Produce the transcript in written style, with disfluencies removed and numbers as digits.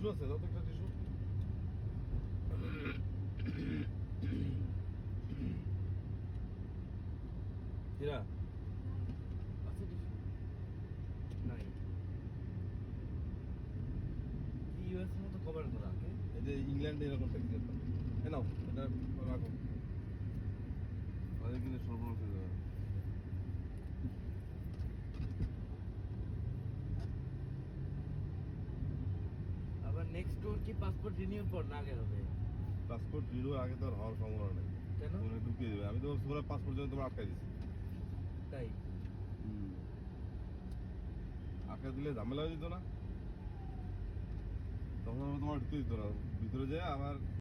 Tissue আছে, দাও তো একটা টিস্যু। কিরা আছে টিস্যু নাই ইউএস মতো কভার করা ওকে এই যে ইংল্যান্ডে এরকম ট্যাক্সি আছে। এ নাও এটা রাখো, তাদের কিন্তু সর্বনাশ হয়ে যাবে। আবার নেক্সট ট্যুর কি পাসপোর্ট রিনিউ পর না আগে হবে? পাসপোর্ট রিনিউ আগে তো আর হওয়ার সম্ভাবনা নেই। কেন? ওখানে ঢুকিয়ে দেবে। আমি তো তোমার পাসপোর্ট জন্য তোমার আটকাই দিচ্ছি। তাই আটকা দিলে ঝামেলা হয়ে যেত না, তখন তোমার ঢুকতে দিত না ভিতরে, যায় আবার